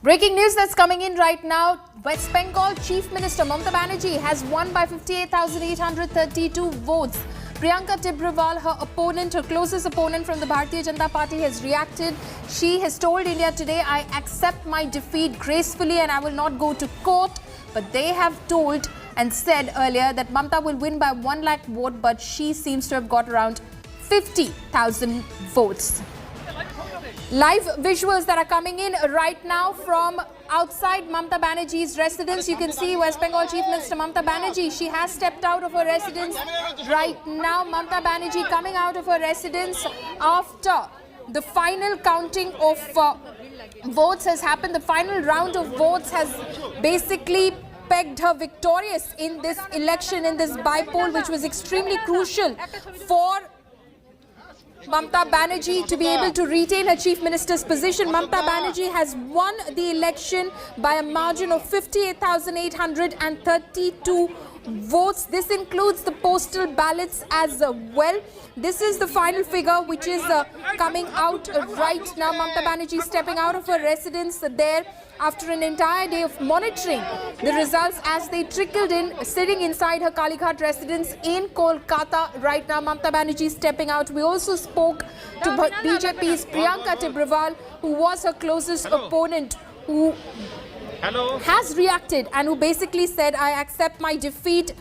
Breaking news that's coming in right now. West Bengal Chief Minister Mamata Banerjee has won by 58,832 votes. Priyanka Tibrewal, her opponent, her closest opponent from the Bharatiya Janata Party, has reacted. She has told India today, I accept my defeat gracefully and I will not go to court. But they have told and said earlier that Mamata will win by 1 lakh vote, but she seems to have got around 50,000 votes. Live visuals that are coming in right now from outside Mamata Banerjee's residence. You can see West Bengal Chief Minister Mamata Banerjee. She has stepped out of her residence right now. Mamata Banerjee coming out of her residence after the final counting of votes has happened. The final round of votes has basically pegged her victorious in this election, in this bypoll, which was extremely crucial for Mamata Banerjee to be able to retain her Chief Minister's position. Mamata Banerjee has won the election by a margin of 58,832 votes. This includes the postal ballots as well. This is the final figure which is coming out right now. Mamata Banerjee stepping out of her residence there after an entire day of monitoring the results as they trickled in, sitting inside her Kalighat residence in Kolkata right now. Mamata Banerjee stepping out. We also spoke to BJP's Priyanka Tibrewal, who was her closest opponent, who has reacted and who basically said, I accept my defeat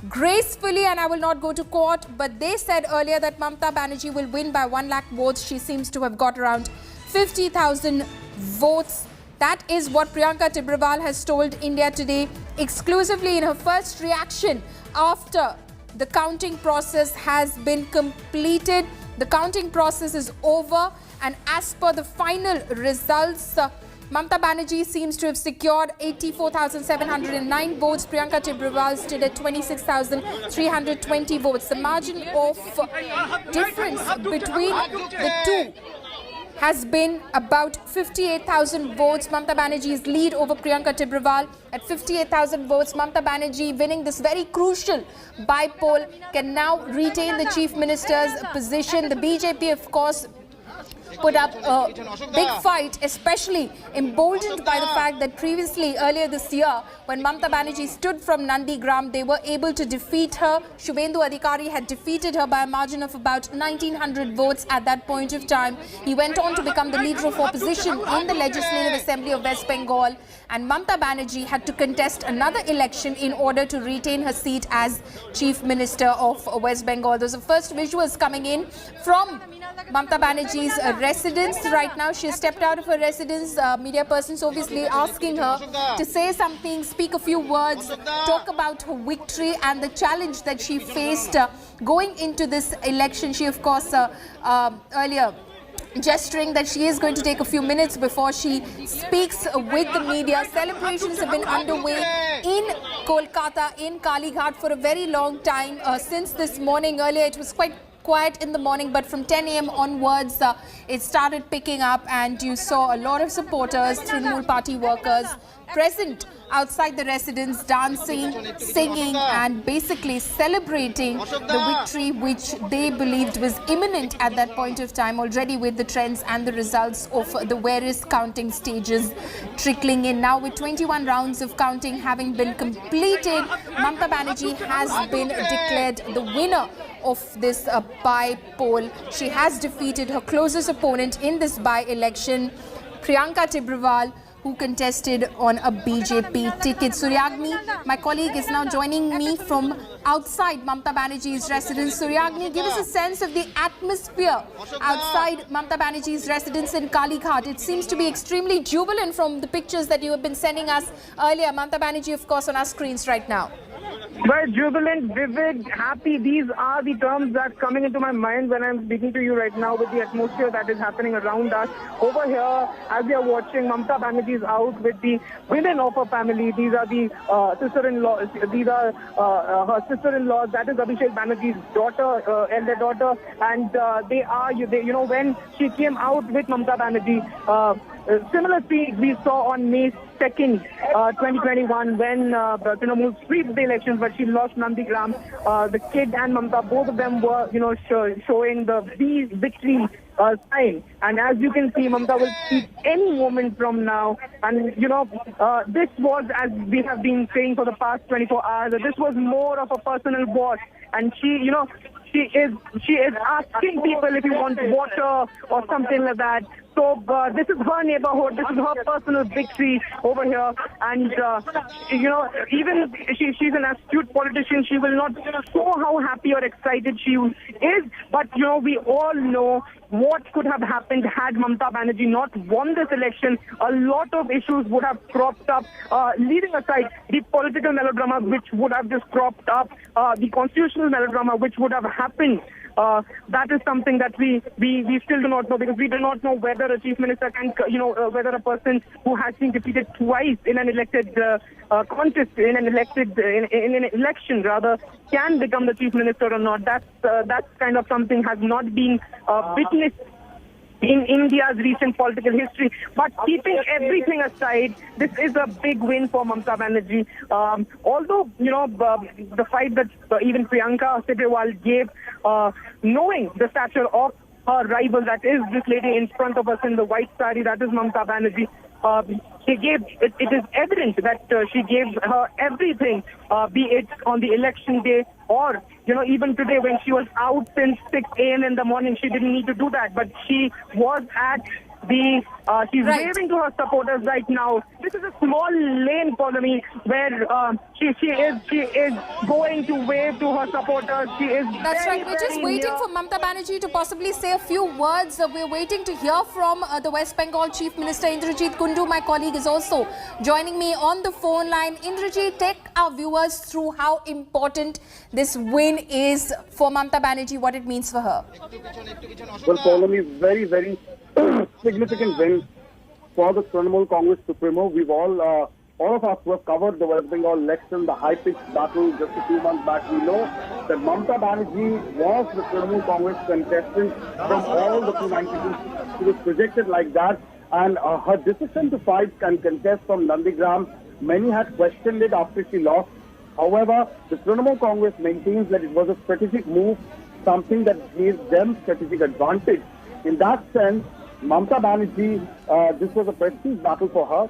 gracefully and I will not go to court. But they said earlier that Mamata Banerjee will win by 1 lakh votes. She seems to have got around 50,000 votes. That is what Priyanka Tibrewal has told India today exclusively in her first reaction after the counting process has been completed. The counting process is over, and as per the final results, Mamata Banerjee seems to have secured 84,709 votes. Priyanka Tibrewal stood at 26,320 votes. The margin of difference between the two has been about 58,000 votes. Mamata Banerjee's lead over Priyanka Tibrewal at 58,000 votes. Mamata Banerjee winning this very crucial bypoll can now retain the Chief Minister's position. The BJP, of course, put up a big fight, especially emboldened by the fact that previously, earlier this year, when Mamata Banerjee stood from Nandigram, they were able to defeat her. Shubhendu Adhikari had defeated her by a margin of about 1,900 votes at that point of time. He went on to become the leader of opposition in the Legislative Assembly of West Bengal, and Mamata Banerjee had to contest another election in order to retain her seat as Chief Minister of West Bengal. Those are first visuals coming in from Mamata Banerjee's residence right now. She has stepped out of her residence. Media persons obviously asking her to say something, speak a few words, talk about her victory and the challenge that she faced going into this election. She, of course, earlier gesturing that she is going to take a few minutes before she speaks with the media. Celebrations have been underway in Kolkata, in Kalighat for a very long time since this morning. Earlier it was quite quiet in the morning, but from 10 a.m. onwards it started picking up, and you saw a lot of supporters, Trinamool party workers present outside the residence, dancing, singing and basically celebrating the victory which they believed was imminent at that point of time, already with the trends and the results of the various counting stages trickling in. Now, with 21 rounds of counting having been completed, Mamata Banerjee has been declared the winner of this by-poll. She has defeated her closest opponent in this by-election, Priyanka Tibrewal, who contested on a BJP ticket. Suryagni, my colleague, is now joining me from outside Mamata Banerjee's residence. Suryagni, give us a sense of the atmosphere outside Mamata Banerjee's residence in Kalighat. It seems to be extremely jubilant from the pictures that you have been sending us earlier. Mamata Banerjee, of course, on our screens right now. Well, jubilant, vivid, happy, these are the terms that's coming into my mind when I'm speaking to you right now, with the atmosphere that is happening around us. Over here, as we are watching, Mamata Banerjee is out with the women of her family. These are the sister-in-laws. These are her sister-in-laws. That is Abhishek Banerjee's daughter, elder daughter. And they are, when she came out with Mamata Banerjee, similar scenes we saw on May 2nd, 2021, when Trinamool swept the elections, but she lost Nandigram. The kid and Mamata, both of them were, showing the victory sign. And as you can see, Mamata will speak any moment from now. And, this was, as we have been saying for the past 24 hours, this was more of a personal war. And she is asking people if you want water or something like that. So this is her neighborhood. This is her personal victory over here. And, even she's an astute politician. She will not show how happy or excited she is. But, we all know what could have happened had Mamata Banerjee not won this election. A lot of issues would have cropped up, leaving aside the political melodrama which would have just cropped up, the constitutional melodrama which would have happened. That is something that we still do not know, because we do not know whether a chief minister can, whether a person who has been defeated twice in an elected contest, in an election rather, can become the chief minister or not. That's kind of something has not been witnessed in India's recent political history. But keeping everything aside, this is a big win for Mamata Banerjee. Although, the fight that even Priyanka Tibrewal gave, knowing the stature of her rival, that is this lady in front of us in the white sari, that is Mamata Banerjee, it is evident that she gave her everything, be it on the election day or, even today when she was out since 6 a.m. in the morning. She didn't need to do that, but she was at she's waving to her supporters right now. This is a small lane, Paulami, where she is going to wave to her supporters. She is That's right. We're just waiting for Mamata Banerjee to possibly say a few words. We're waiting to hear from the West Bengal Chief Minister Indrajit Kundu. My colleague is also joining me on the phone line. Indrajit, take our viewers through how important this win is for Mamata Banerjee, what it means for her. Well, Paulami, very, very significant win for the Trinamool Congress Supremo. We've all of us who have covered the West Bengal election, the high-pitched battle just a few months back, we know that Mamata Banerjee was the Trinamool Congress contestant from all the 292. She was projected like that, and her decision to fight and contest from Nandigram, many had questioned it after she lost. However, the Trinamool Congress maintains that it was a strategic move, something that gave them strategic advantage. In that sense, Mamata Banerjee, this was a prestige battle for her.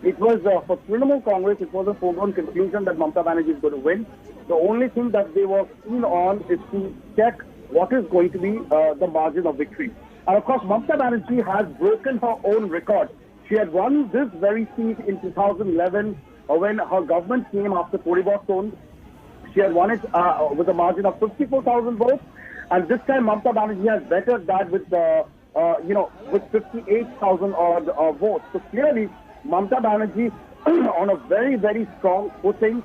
It was, for Trinamool Congress, it was a foregone conclusion that Mamata Banerjee is going to win. The only thing that they were keen on is to check what is going to be the margin of victory. And of course, Mamata Banerjee has broken her own record. She had won this very seat in 2011 when her government came after Poriborton. She had won it with a margin of 54,000 votes. And this time, Mamata Banerjee has bettered that with, with 58,000 odd votes. So clearly, Mamata Banerjee on a very, very strong footing.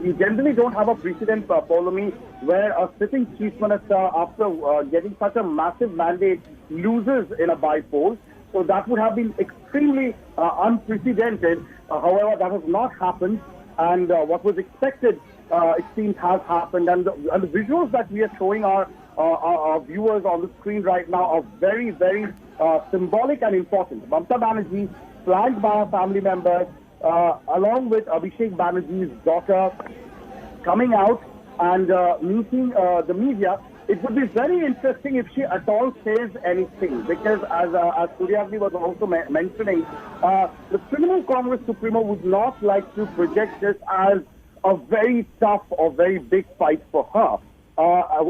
We generally don't have a precedent, Paulami, where a sitting chief minister, after getting such a massive mandate, loses in a bypoll. So that would have been extremely unprecedented. However, that has not happened. And what was expected, it seems, has happened. And the visuals that we are showing our viewers on the screen right now are very, very symbolic and important. Mamata Banerjee, flanked by her family members, along with Abhishek Banerjee's daughter, coming out and meeting the media. It would be very interesting if she at all says anything, because as Suryagni was also mentioning, the Trinamool Congress Supremo would not like to project this as a very tough or very big fight for her.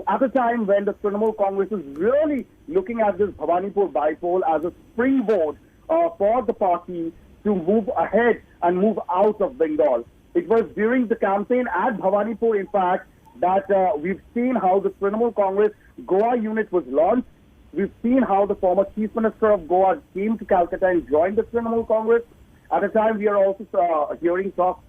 At a time when the Trinamool Congress is really looking at this Bhabanipur bypoll as a springboard for the party to move ahead and move out of Bengal. It was during the campaign at Bhabanipur, in fact, that we've seen how the Trinamool Congress Goa unit was launched. We've seen how the former Chief Minister of Goa came to Calcutta and joined the Trinamool Congress. At a time, we are also hearing talks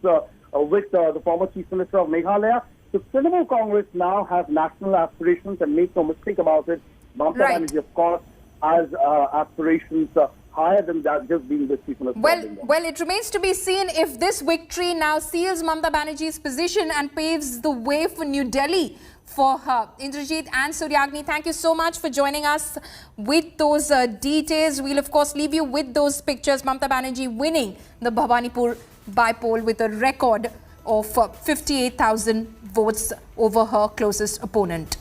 with the former Chief Minister of Meghalaya. The Trinamool Congress now has national aspirations, and make no mistake about it, Mamata Banerjee, of course, has aspirations higher than that, just being the Chief Minister. Well, it remains to be seen if this victory now seals Mamata Banerjee's position and paves the way for New Delhi for her. Indrajit and Suryagni, thank you so much for joining us with those details. We'll of course leave you with those pictures. Mamata Banerjee winning the Bhabanipur bypoll with a record of 58,000 votes over her closest opponent.